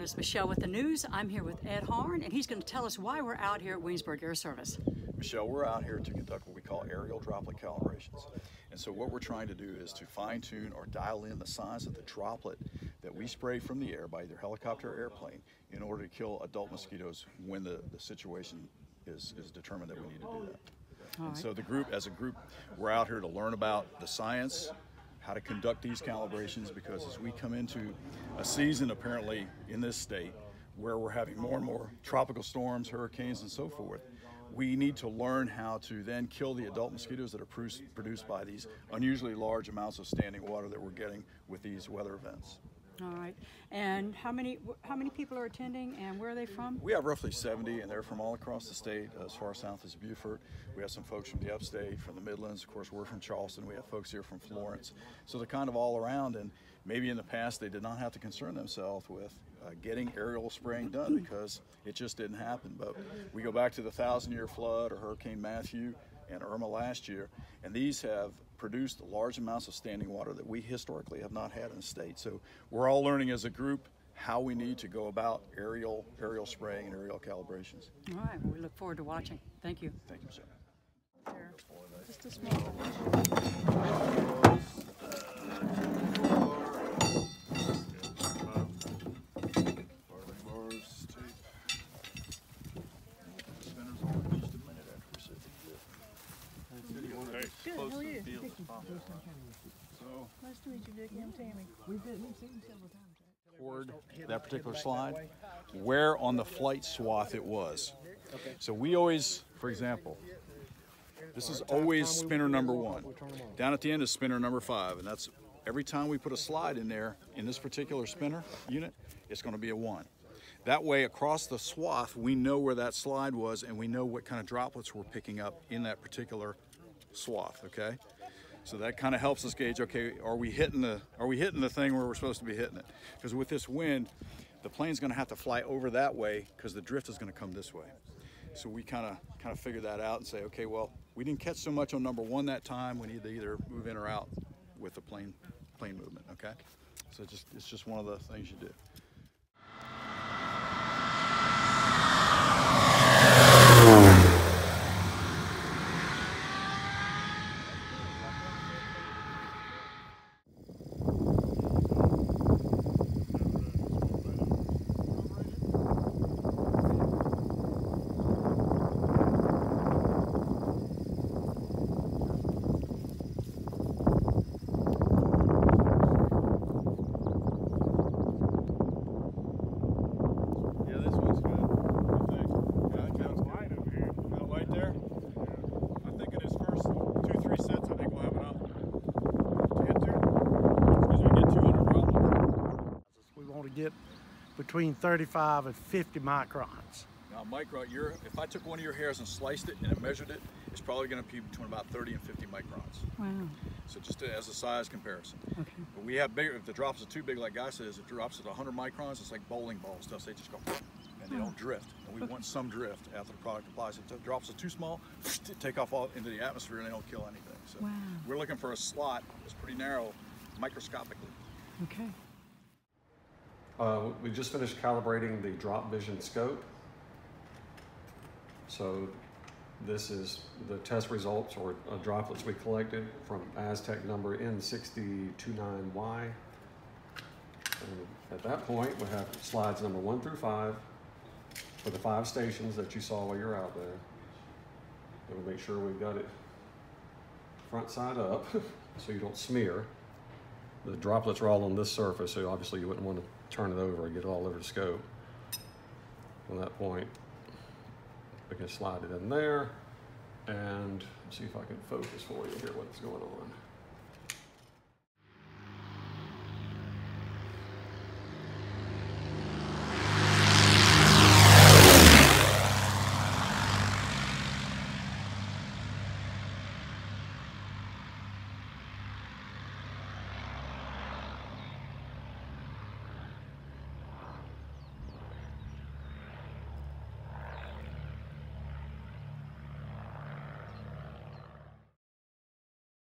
is Michelle with the news. I'm here with Ed Harn, and he's going to tell us why we're out here at Williamsburg Air Service. Michelle, we're out here to conduct what we call aerial droplet calibrations. And so what we're trying to do is to fine-tune or dial in the size of the droplet that we spray from the air by either helicopter or airplane in order to kill adult mosquitoes when the situation is determined that we need to do that. And so as a group, we're out here to learn about the science, how to conduct these calibrations, because as we come into a season apparently in this state where we're having more and more tropical storms, hurricanes, and so forth, we need to learn how to then kill the adult mosquitoes that are produced by these unusually large amounts of standing water that we're getting with these weather events. All right. And how many people are attending, and where are they from? We have roughly 70, and they're from all across the state, as far south as Beaufort. We have some folks from the upstate, from the Midlands. Of course, we're from Charleston. We have folks here from Florence. So they're kind of all around, and maybe in the past they did not have to concern themselves with getting aerial spraying done because it just didn't happen. But we go back to the 1,000-year flood or Hurricane Matthew and Irma last year, and these have produced large amounts of standing water that we historically have not had in the state. So we're all learning as a group how we need to go about aerial spraying and aerial calibrations. All right, well, we look forward to watching. Thank you. Thank you, sir. There. Just a small one. Good, how are you? So, Nice to meet you, Dickie. I'm Tammy. We've seen you several times, right? toward that particular slide, where on the flight swath it was. So we always, for example, this is always spinner number 1. Down at the end is spinner number 5, and that's every time we put a slide in there, in this particular spinner unit, it's going to be a 1. That way, across the swath, we know where that slide was, and we know what kind of droplets we're picking up in that particular swath, okay? So that kind of helps us gauge, okay, are we hitting the thing where we're supposed to be hitting it? Because with this wind, the plane's going to have to fly over that way because the drift is going to come this way. So we kind of figure that out and say, okay, well, we didn't catch so much on number 1 that time. We need to either move in or out with the plane movement, okay? So it's just one of the things you do. Get between 35 and 50 microns. Now, micron, if I took one of your hairs and sliced it and measured it, it's probably going to be between about 30 and 50 microns. Wow. So just as a size comparison. Okay. But we have bigger, if the drops are too big, like Guy says, if it drops at 100 microns, it's like bowling ball stuff. They just go, and they don't drift. And we want some drift after the product applies. If the drops are too small, they take off all into the atmosphere and they don't kill anything. So wow. We're looking for a slot that's pretty narrow, microscopically. Okay. We just finished calibrating the drop vision scope. So this is the test results or droplets we collected from Aztec number N629Y. And at that point, we have slides number 1 through 5 for the 5 stations that you saw while you're out there. And we make sure we've got it front side up so you don't smear. The droplets are all on this surface, so obviously you wouldn't want to turn it over and get it all over the scope. From that point, we can slide it in there and see if I can focus for you here what's going on.